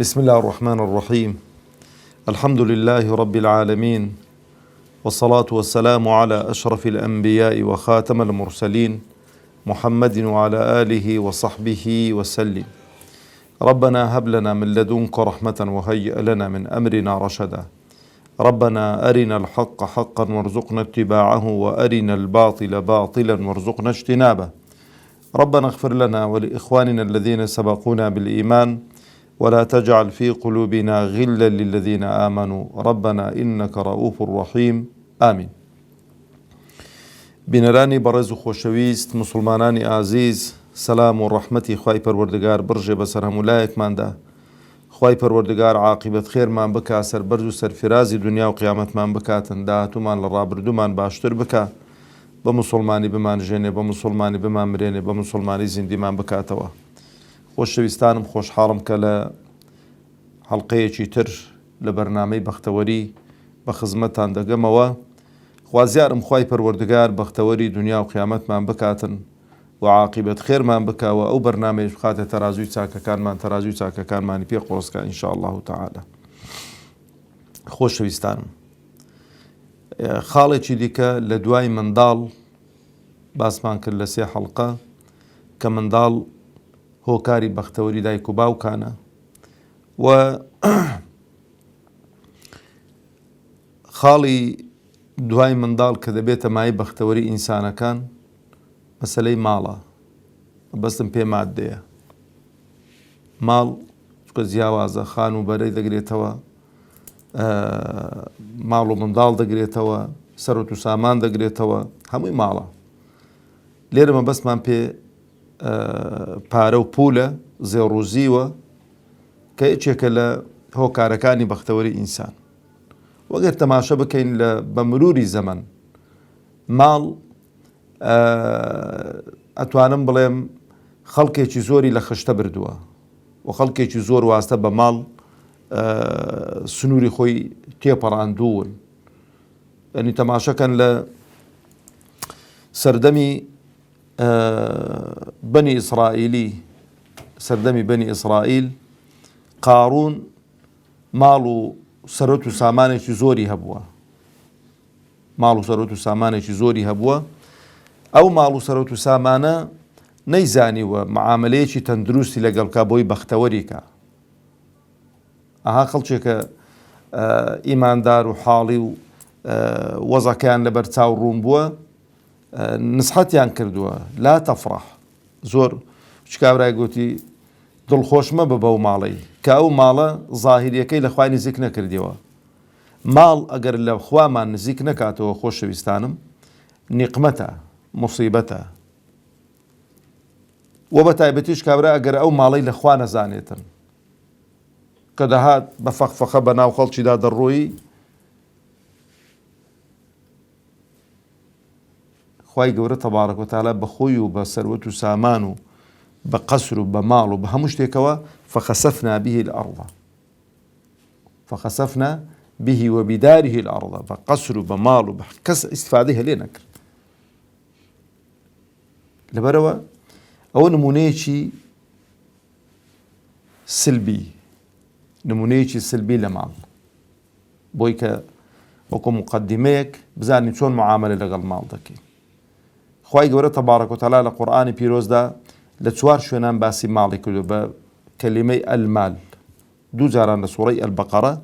بسم الله الرحمن الرحيم. الحمد لله رب العالمين، والصلاة والسلام على أشرف الأنبياء وخاتم المرسلين محمد وعلى آله وصحبه وسلم. ربنا هب لنا من لدنك رحمة وهيئ لنا من أمرنا رشدا. ربنا أرنا الحق حقا وارزقنا اتباعه، وأرنا الباطل باطلا وارزقنا اجتنابه. ربنا اغفر لنا ولإخواننا الذين سبقونا بالإيمان، ولا تجعل في قلوبنا غلا للذين آمنوا ربنا إنك رؤوف رحيم. آمين. بینەرانی بەڕێز و خۆشەویست، مسلمانانی ئازیز، سەلام و ڕەحمەتی خوای پەروەردگار بڕژێ بەسەر هەموو لایەکماندا. خوای پەروەردگار عاقبەت خێرمان بکا، سەربەرز و سەرفرازی دنیا و قیامەتمان بکاتن، داهاتوومان لە ڕابردوومان باشتر بکا، بە مسلمانی بمانژێنێ، بە مسلمانی بمانمرێنێ، بە مسلمانی زیندیمان بکاتەوە. خۆشەویستانم، خۆشحاڵم کە لە حەڵقەیەکی تر لە بەرنامەی بەختەوەری بە خزمەتتان دەگەمەوە. خوازیارم خوای پەروەردگار بەختەوەری دنیا و قیامەتمان بکاتن و عاقبەت خێرمان بکاوە، ئەو بەرنامەیەش بخاتە تەرازووی چاکەکانمان، تەرازووی چاکەکانمانی پێ قۆڕسکە ئینشاءالله تعالە. خۆشەویستانم، خاڵێکی دیکە لە دوای منداڵ باسمان کرد لە سێ حەڵقە کە منداڵ هۆکاری بەختەوەری دایک و باوکانە و خاڵی دوای منداڵ کە دەبێتە مای بەختەوەری ئینسانەکان مەسەلەی ماڵە. بەستم پێ مادەیە. ماڵ چکە جیاوازە، خان و بەرەی دەگرێتەوە، ماڵ و منداڵ دەگرێتەوە، سەرۆت و سامان دەگرێتەوە، هەمووی ماڵە. لێرە مەبەستمان پێ پارە و پولە زێڕوزیوە کە یەکێکە لە هۆکارەکانی بەختەوەری ئینسان. وەگەر تەماشە بکەین لە بە مروری زەمن، ماڵ ئەتوانم بڵێم خەڵکێکی زۆری لە خشتە بردووە و خەڵکێکی زۆر واستە بە ماڵ سنووری خۆی تێپەڕاندوون. یعنی تەماشەکەن لە سەردەمی بەنی ئیسرائیلی، سەردەمی بەنی ئیسرائیل، قاڕون ماڵ و سەرۆت و سامانێکی زۆری هەبووە. ماڵ و سەرۆت و سامانێکی زۆری هەبووە. ئەو ماڵ و سەرۆت و سامانە نەیزانیوە معاملەیەکی تەندروستی لەگەڵ کا بۆی بەختەوەریکە. ئەها خەڵکێکە ئیماندار و حاڵی و وەزەکەیان لەبەر چاو ڕوون بووە، نسحەتیان کردووە لا تەفڕەح. زۆر چکاورای گوتی دڵخۆشمە بە بەو ماڵی کە ئەو ماڵە زاهیریەکەی لە خوای نزیک نەکردیەوە. ماڵ ئەگەر لە خوامان نزیک نەکاتەوە، خۆشەویستانم، نیقمەتە، موسیبەتە. و بە تایبەتیش کابرا ئەگەر ئەو ماڵەی لە خوا نەزانێتن کە دەهات بە فەخفەخە بە ناو خەڵکیدا دەڕۆیی، خوای گەورە تەبارەک و تەعالا بە خۆی و بە سەروەت و سامان و بە قەسر و بە ماڵ و بە هەموو شتێکەوە فەخەسەفنا به الأرض، فەخەسەفنا به وبداره الأرض، بە قەسر و بە ماڵ و بە کەس ئیستیفادەی هەلێ نەکرد. لەبەرەوە ئەوە نمونەیەکی سلبی، نمونەیەکی سلبی لە ماڵ، بۆی کە وەکو مقدمەیەک بزانین چۆن معاملە لەگەڵ ماڵ دەکەین. خوای گەورە تەبارەک و تەعالا لە قورئانی پیرۆزدا لە چوار شوێنان باسی ماڵی کردو بە کەلیمەی ئەلمال، دوو جاران لە سوورەی ئەلبەقەرە،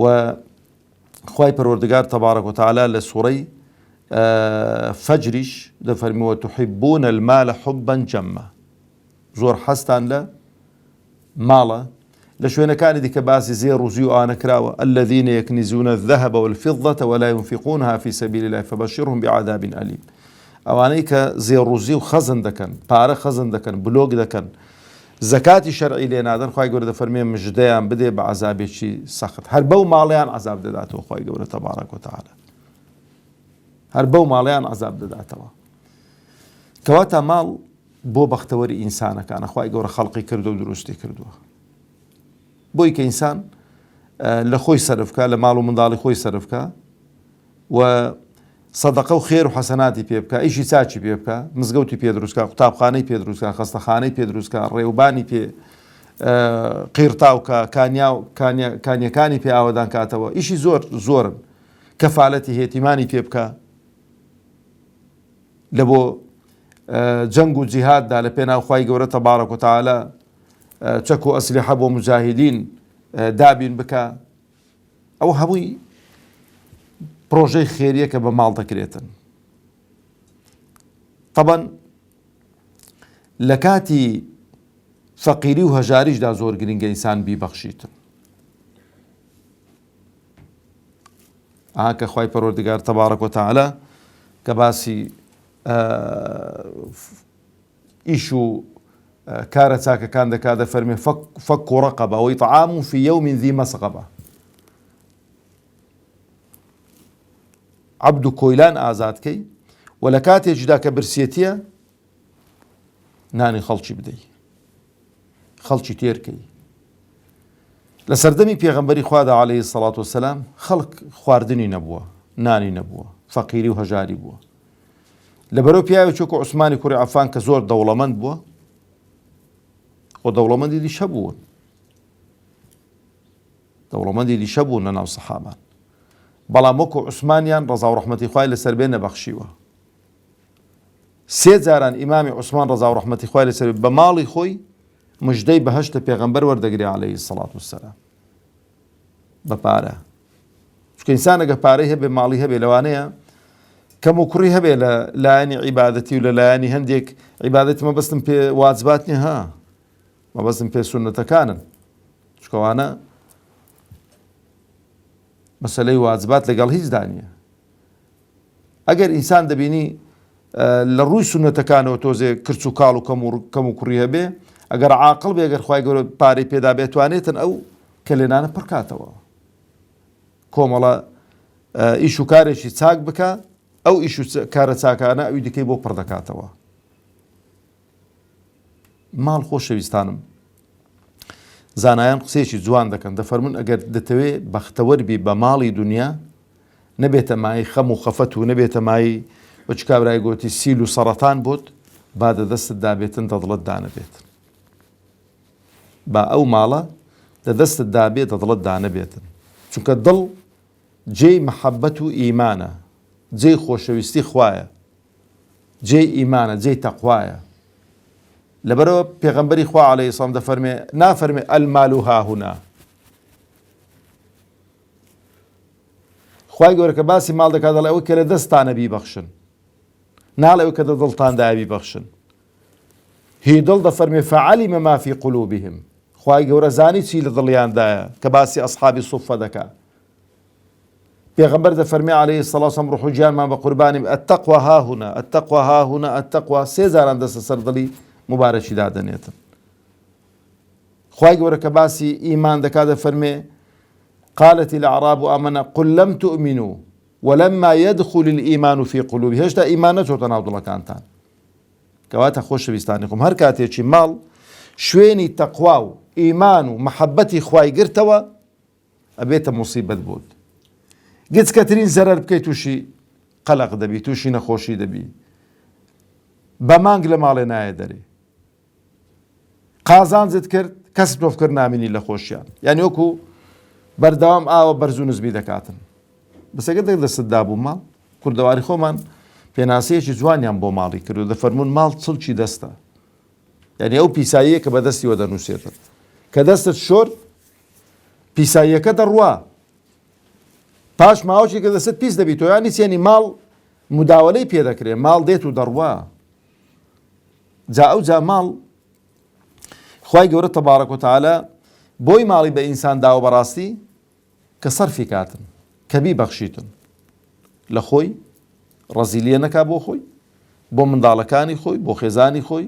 و خوای پەروەردگار تەبارەک و تەعالا لە سوورەی فەجریش دەفەرمیوە تحبون المال حبا جەمە، زۆر حەستان لە ماڵە. لە شوێنەکانی دیکە باسی زێڕوزی و ئانە کراوە الذين يكنزون الذهب والفضة ولا ينفقونها في سبيل الله فبشرهم بعذاب أليم. ئەوانەی کە زێڕوزی و خەزن دەکەن، پارە خەزن دەکەن، بلۆگ دەکەن، زەکاتی شەرعی لێ نادەن، خوای گەورە دەفەرمێ مژدەیان بدێ بە عەزابێکی سەخت. هەر بەو ماڵیان عەزاب دەداتەوە خوای گەورە تەبارەک و تەعالا، هەر بەو ماڵیان عەزاب دەداتەوە. کەواتە ماڵ بۆ بەختەوەری ئینسانەکانە خوای گەورە خەڵقی کردو و دروستی کردووە، بۆی کە ئینسان لە خۆی سەرفکە، لە ماڵ و منداڵی خۆی سەرفکە و سەدەقە و خێر و حەسەناتی پێ بکە، ئیشی چاچی پێ بکە، مزگەوتی پێ دروستکە، قوتابخانەی پێ دروستکە، خەستەخانەی پێ دروستکە، ڕێوبانی پێ قیرتاوکە کانیەکانی پێ ئاوەدان کاتەوە ئیشی زۆرن کەفالەتی هێتیمانی پێ بکە لە بۆ جەنگ و جیهاددا لە پێناو خوای گەورە تەبارەک و تەعالە چەک و ئەسلحە بۆ مجاهیدین دابین بکە ئەو هەمووی پرۆژەی خێریە کە بە ماڵ دەکرێتن. طبعاً لە کاتی فەقیری و هەژاریشدا زۆر گرنگە ئینسان بیبەخشیتن. کە خوای پەروەردگار تەبارەک و تەعالە کە باسی ئیش و کارە چاکەکان دەکات دەفەرمێ فەک و ڕەقەبە وإطعام في يوم ذي مسغبة عەبد و کۆیلان ئازادکەی و لە کاتێکیدا کە برسێتیە نانی خەڵکی بدەی خەڵکی تێرکەی. لە سەردەمی پێغەمبەری خوادا عەلەیهی سەڵات وەسەلام خەڵک خواردنی نەبووە نانی نەبووە فەقیری و هەژاری بووە. لەبەرەو پیاوێک وەکو عوسمانی کوڕی عەفان کە زۆر دەوڵەمەند بووە و دەوڵەمەندی دیشە بوون لە ناو سەحابان بەڵام وەکو عوسمانیان ڕەزا و ڕەحمەتی خوای لەسەر بێ نەبەخشیوە. 3 جاران ئیمامی عوسمان ڕەزا و ڕەحمەتی خوای لەسەر بە ماڵی خۆی مژدەی بەهەشتە پێغەمبەر وەردەگرێ عەلەیهی سەڵات وەسەلام بە پارە. چونکە ئینسان ئەگە پارەی هەبێ ماڵی هەبێ لەوانەیە کەم و کوڕی هەبێ لە لایەنی عیبادەتی و لە لایەنی هەندێک عیبادەتی مەبەستم پێ واجبات نییە مەبەستم پێ سونەتەکانن چکەوانە مەسەلەی واجبات لەگەڵ هیچ دانیە. ئەگەر ئینسان دەبینی لە ڕووی سونەتەکانەوە تۆزێ کرچ و کاڵ و کەم و کوڕی هەبێ ئەگەر عاقڵ بێ ئەگەر خوای گەورە پارەی پێدا بێتوانێتن ئەو کلێنانە پڕکاتەوە کۆمەڵە ئیش و کارێکی چاک بکە ئەو ئیش و کارە چاکانە ئەوی دیکەی بۆ پڕ دەکاتەوە. ماڵ خۆشەویستانم زانایان قسەیەکی جوان دەکەن دەفەرمون ئەگەر دەتەوێت بەختەوەربی بە ماڵی دنیا نەبێتە مای خەم و خەفەت و نەبێتە مای وەچ کابرای گوتی سیل و سەرەتان بۆت با دەدەستت دابێتن دەدڵت دانەبێت با ئەو ماڵە دەدەستت دابێت دەدڵت دانەبێتن چونکە دڵ جێی مەحەبەت و ئیمانە جێی خۆشەویستی خوایە جێی ئیمانە جێی تەقوایە. لەبەرەوە پێغەمبەری خوا عەلەیهی سەڵام دەفەرمێ نافەرمێ ئەلمال هاهونا خوای گەورە کە باسی ماڵ دەکات دەڵێ ئەوەی کە لە دەستانە بیبەخشن ناڵێ ئەوەی کە لە دڵتاندایە بیبەخشن. هی دڵ دەفەرمێ فەعەلیمە ما فی قولوبهم خوای گەورە زانی چی لە دڵیاندایە کە باسی ئەسحابی سوفە دەکات. پێغەمبەر دەفەرمێ عەلەیهی سەڵات وسەلام ڕوح و گیانمان بە قوربانیم ئەتەقوا هاهونا ئەتەقوا هاهونا ئەتەقوا 3 جاران دەستە سەر دڵی مبارەکی دادەنێتن. خوای گەورە کە باسی ئیمان دەکات دەفەرمێ قالت الأعراب آمنا قل لم تؤمنوا ولما يدخل الإيمان في قلوبهم هێشتا ئیمان نەچۆتە ناو دڵەکانتان. کەواتە خۆشەویستانی خۆم هەر کاتێکی ماڵ شوێنی تەقوا و ئیمان و مەحەبەتی خوای گرتەوە ئەبێتە موسیبەت بۆت. گچکەترین زەرەر بکەیت تووشی قەلەق دەبی تووشی نەخۆشی دەبی بە مانگ لە ماڵێ نایە دەرێ قازانجت کرد کەس تۆف کرد نامینی لە خۆشیان یعنی وەکو بەردەوام ئاوە بەرز و نزمی دەکاتن. بەسەگە دەستت دابوو ماڵ کوردەواری خۆمان پێناسەیەکی جوانیان بۆ ماڵی کرد و دەفەرمون ماڵ چڵکی دەستە یعنی ئەو پیساییە کە بەدەستیوە دەنووسێتن کە دەستت شۆرد پیساییەکە دەڕوا پاش ماوەکی کە دەستت پیس دەبی تۆ یانی چێنی ماڵ مداوەلەی پێ دەکرێت ماڵ دێت و دەڕوا. جا ئەو جا ماڵ خوای گەورە تەبارەک و تەعالە بۆی ماڵی بە ئینسان داوە بەڕاستی کە سەرفی کاتن کە بیبەخشیتن لە خۆی ڕەزیلیە نەکا بۆ خۆی بۆ منداڵەکانی خۆی بۆ خێزانی خۆی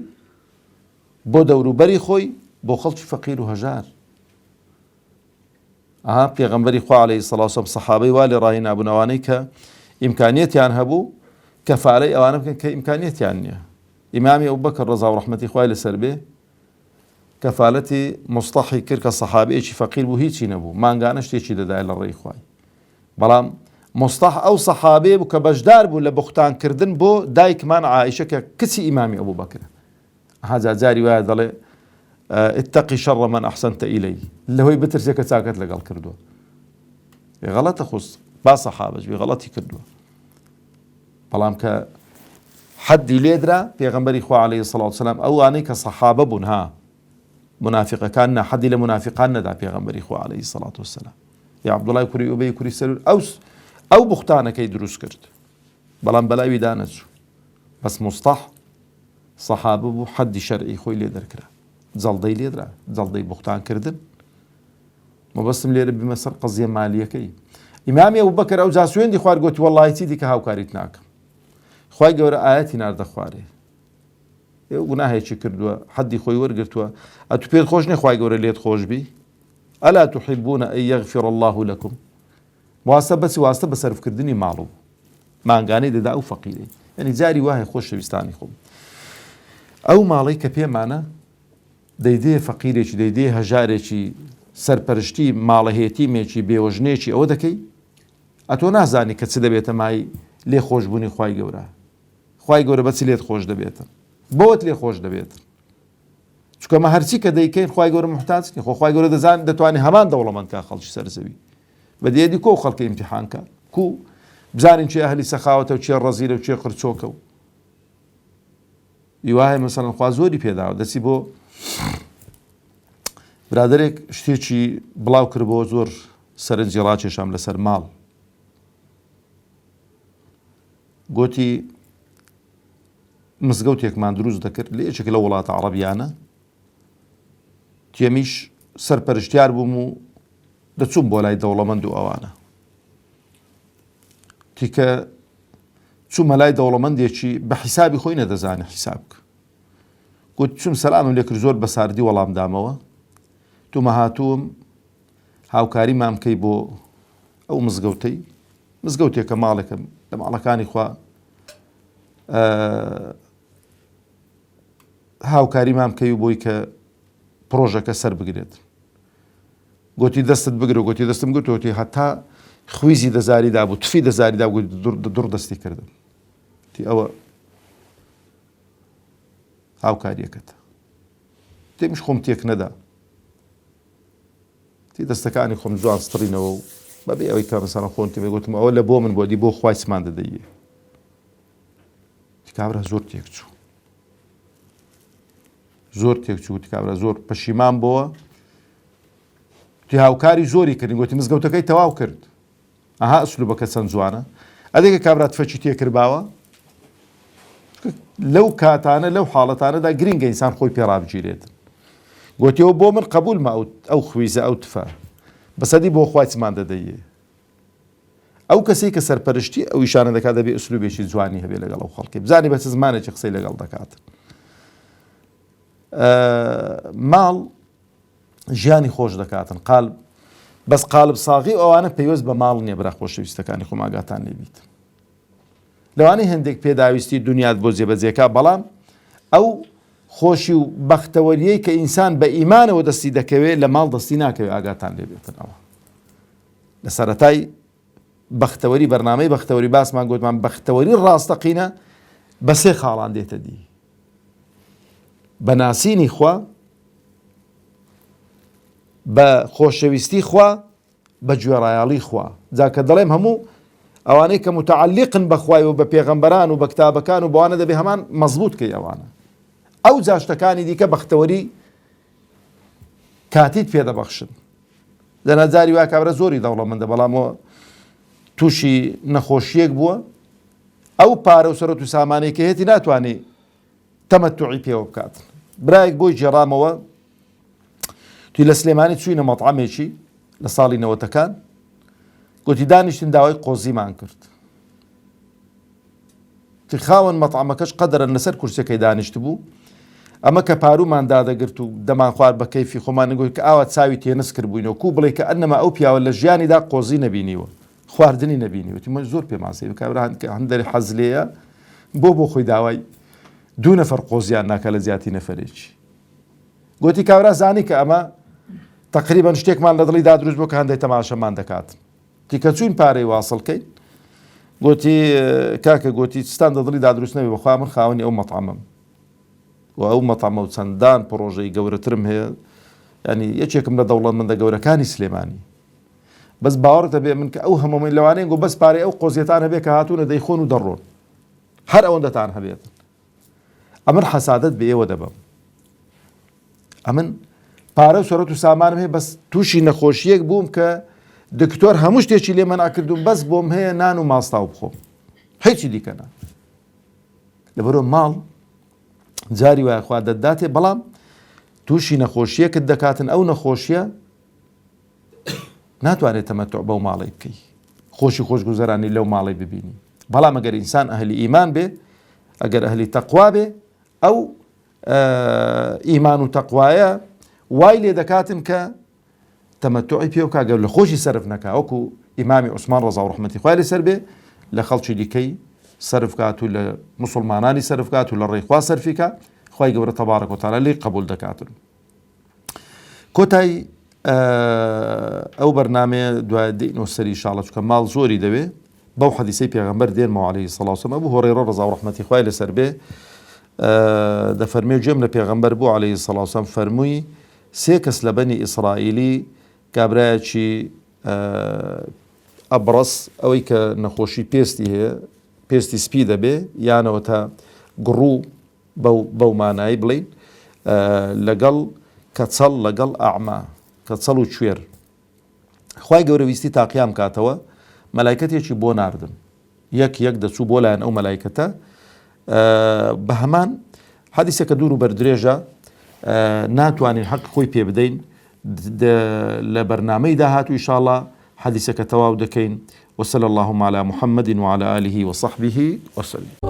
بۆ دەوروبەری خۆی بۆ خەڵکی فەقیر و هەژار. پێغەمبەری خوا عەلەیهی سەڵات وسەلام سەحابەی وا لێ ڕاهی نابوونەوانەی کە ئیمکانیەتیان هەبوو کەفارەی ئەوانە بکەن کە ئیمکانیەتیان نییە. ئیمامی ئەبوبەکر ڕەزا و ڕەحمەتی خوای لەسەر بێ کەفالەتی مستەحی کرد کە سەحابەیەکی فەقیر بوو هیچی نەبوو مانگانە شتێکی دەدای لە ڕێی خوای بەڵام مستەح ئەو سەحابەیە بوو کە بەشدار بوو لە بوختانکردن بۆ دایکمان عائیشە کە کچی ئیمامی ئەبوبەکرە. جاری وایە دەڵێ اتقي شر من أحسنت إليه اللي هو بترسيك ساكت لقال كردوه غلط خص با صحابة بغلطي كردوه بلام ك حد ليدرا پیغمبر خو عليه الصلاة والسلام أو أني كصحابة بنها منافقة كان حد لمنافقان ندع پیغمبر خو عليه الصلاة والسلام يا عبد الله كري أبي كري سلول أو بختانة كي دروس كرد بلام بلا بيدانسو بس مصطح صحابة بو حد شرعي خوي ليدر كرا زلدي ليدرا زلدي بختان كردن ما بس ملير بمصر قضية مالية كي إمامي أبو بكر أو جاسوين دي خوار قلت والله تيدي كهاو كاريتناك خواهي قورا آياتي نارد خواري گناهی چی کردووە حدی خۆی وەرگرتووە ئەتو پێت خۆش نێ خی گەورە لێت خۆش بی ئەلا تحبون ئەن یغفر الله لكم واسە بەچی واستە بە سەرفکردنی ماڵ و مانگانەی دەدا ئەو فەقیرەی یعنی جاری وایە خۆشەویستانی خۆم ئەو ماڵەی کە پێمانە دەیدێ فەقیرێکی دەیدێ هەژارێکی سەرپەرشتی ماڵەهێتیمێکی بێوەژنێکی ئەوە دەکەی ئەتۆ نازانی کە چ دەبێتە مای لێ خۆشبوونی خی گەورە خی گەورە بەچی لێت خۆش دەبێتە بۆت لێ خۆش دەبێت چکەمە هەرچی کە دەیکەین خی گەورە محتاجی خۆخوای گەورە دەزان دەتوانێت هەمان دەوڵەمەند کا خەڵکی سەرزەوی بە دیێدی کۆ خەڵکی ئیمتیحانکە کو بزانین چێ ئەهلی سەخاوەتە و چێ ڕەزیلە و چێ قرچۆکە و یوایە مەسەڵەن خوا زۆری پێداوە دەچی بۆ برادێک شتێکی بڵاو کردبەوە زۆر سەرنجی ڕاکێشام لەسەر ماڵ گوتی مزگەوتێکمان دروست دەکرد لە یەکێک لە وڵاتە عەرەبیانە تێمیش سەرپەرشتیار بووم و دەچووم بۆ لای دەوڵەمەند و ئەوانە تیکە چوومە لای دەوڵەمەندێکی بە حیسابی خۆی نەدەزانێ حیساب بکە گوت چوم سەلامم لێ کرد زۆر بە ساردی وەڵام دامەوە تومە هاتووم هاوکاریمان بکەی بۆ ئەو مزگەوتێکە ماڵێکە لە ماڵەکانی خوا هاوکاریمان بکەی و بۆی کە پرۆژەکە سەر بگرێت گوتی دەستت بگرە گوتی دەستم گوتوتی هەتا خویزی دەزاریدا بوو تفی دەزاریدا گوتی دوڕ دەستی کردم تی ئەوە هاوکاریەکەت تێمیش خۆم تێک نەدا تی دەستەکانی خۆم جوان ستڕینەوە و بەبێ ئەوەی کە مەسەڵەن خۆم تێمێ گوتم ئەوە لە بۆ من بۆ دی بۆ خوای چمان دەدەیە کابرا زۆر تێک چوو زۆر تێک چوو کابرا زۆر پەشیمان بۆوە تی هاوکاری زۆری کردین گوتی مزگەوتەکەی تەواو کرد ئەها ئەسلوبەکە چەند جوانە ئەدێکە کابرا تفەچی تێکردباوە لەو کاتانە لەو حاڵەتانەدا گرینگە ئینسان خۆی پێڕابگیرێتن گوتیەوە بۆ من قبولمە ئەو خویزە ئەو تفە بەسەدی بۆ خوای چمان دەدەیە ئەو کەسەی کە سەرپەرشتی ئەو ئیشانە دەکات دەبێ ئوسلوبێکی جوانی هەبێ لەگەڵ ئەو خەڵکی بزانێ بە چ زمانێکی قسەی لەگەڵ دەکاتن ماڵ ژیانی خۆش دەکاتن بەس قالب ساغی ئەوانە پەیوەست بە ماڵ نییە برا خۆشەویستەکانی خۆم ئاگاتان لێبیت لەوانەی هەندێک پێداویستی دنیات بۆ جێبەجێکا بەڵام ئەو خۆشی و بەختەوەریەی کە ئینسان بە ئیمانەوە دەستی دەکەوێت لە ماڵ دەستی ناکەوێت ئاگاتان لێبێتن ئەوە لە سەرەتای بەختەوەری بەرنامەی بەختەوەری باسمان گوتمان بەختەوەری ڕاستەقینە بە سێ خاڵان دێتە دی بە ناسینی خوا بە خۆشەویستی خوا بە گوێڕایاڵی خوا جا کە دەڵێم هەموو ئەوانەی کە متعلقن بە خوای و بە پێغەمبەران و بە کتابەکان و بەوانە دەبێ هەمان مەزبوط کەی ئەوانە ئەو جاشتەکانی دیکە بەختەوەری کاتیت پێدەبەخشن دەناجاری وای کابرا زۆری دەوڵەمەندە بەڵامەوە تووشی نەخۆشیەک بووە ئەو پارە و سەرەت و سامانەی کە هێتی ناتوانێت تەمەتوعی پێوە بکاتن برایەک بۆی جێڕامەوە توی لە سلێمانی چووینە مەطعەمێکی لە ساڵی نەوەتەکان گوتی دانیشتین داوای قۆزیمان کرد تی خاوەن مەطعەمەکەش قەدەرەن لەسەر کورسەکەی دانیشت بوو ئەمە کە پارومان دادەگرت و دەمان خوارد بە کەیفی خۆمان نگوت کە ئاوا چاوی تێنس کرد بووینەوە کو بڵێ کە ئەنەما ئەو پیاوە لە ژیانیدا قۆزی نەبینیوە خواردنی نەبینیوە تی مە زۆر پێماسەی کابرا هەندێک حەز لێیە بۆ خۆی داوای دوو نەفەر قۆزیان ناکە لە زیاتی نەفەرێکی گوتی کابرا زانی کە ئەمە تقریبا شتێکمان لە دڵی دا دروست بۆ کە هەندێک تەماشەمان دەکات تی کە چوین پارەی واصڵکەین گوتی کاکە گوتی ستان لە دڵی دا دروست نەبێ بەخوا من خاوەنی ئەو مەطعەمم و ئەو مەتەمە و چەندان پرۆژەی گەورەترم هەیە، ینی یەکێکم لە دەوڵەمەندە گەورەکانی سلێمانی. بەس باوەڕتە بێ من کە ئەو هەمووی لەوانەیە گۆ بەس پارەی ئەو قۆزیەتان هەبێ کە هاتوونە دەیخۆن و دەڕۆن، هەر ئەوەندەتان هەبێتن. ئەمن حەسادەت بە ئێوە دەبم. ئەمن پارە و سۆرەت و سامانم هەیە، بەس تووشی نەخۆشیەک بووم کە دکتۆر هەموو شتێکی لێ مەنا کردوم، بەس بۆم هەیە نان و ماستاو بخۆم، هیچی دیکەنا. لەبەرەوە ماڵ جاری وایە خوا دەداتێ، بەڵام تووشی نەخۆشیەکت دەکاتن، ئەو نەخۆشیە ناتوانێت تەمەتوع بەو ماڵی بکەی، خۆشی خۆشگوزەرانی لەو ماڵی ببینی. بەڵام ئەگەر ئینسان ئەهلی ئیمان بێ، ئەگەر ئەهلی تەقوا بێ، ئەو ئیمان و تەقوایە وای لێ دەکاتن کە تەمەتوعی پێ بکا، گەر لە خۆشی سەرف نەکا، وەکو ئیمامی عوسمان ڕەزا و ڕەحمەتی خوای لەسەر بێ لە خەڵکی دیکەی سەرف کات و لە موسڵمانانی سەرف کات و لە ڕێی خوا سەرفی کات، خوای گەورە تەبارەک و تەعالا لێی قبول دەکاتن. کۆتایی ئەو بەرنامەیە دوای دێنەوە سەری ئینشاڵڵا، چونکە ماڵ زۆری دەوێ بەو حەدیسەی پێغەمبەر دێنمەوە عەلەیهی سەڵات وسەلام. ئەبوو هورەیرە ڕەزا و ڕەحمەتی خوای لەسەر بێ دەفەرمێ گوێم لە پێغەمبەر بوو عەلەیهی سەڵات وسەلام فەرمووی 3 کەس لە بەنی ئیسرائیلی کابرایەکی ئەبڕەس، ئەوەی کە نەخۆشی پێستی هەیە، پێستی سپی دەبێ یانەوە تا گڕوو بەو مانایی بڵین، لەگەڵ کەچەڵ لەگەڵ ئەعما، کەچەڵ و کوێر، خوای گەورە ویستی تاقیام کاتەوە، مەلایکەتێکی بۆ ناردم، یەک دەچوو بۆ لایەن ئەو مەلایکەتە. بە هەمان حەدیسێکە دوور و بەردرێژە، ناتوانین حەق خۆی پێ بدەین، لە بەرنامەی داهاتوو ئینشاڵڵا حەدیسەکە تەواو دەکەین. وصلى اللهم على محمد وعلى آله وصحبه وسلم.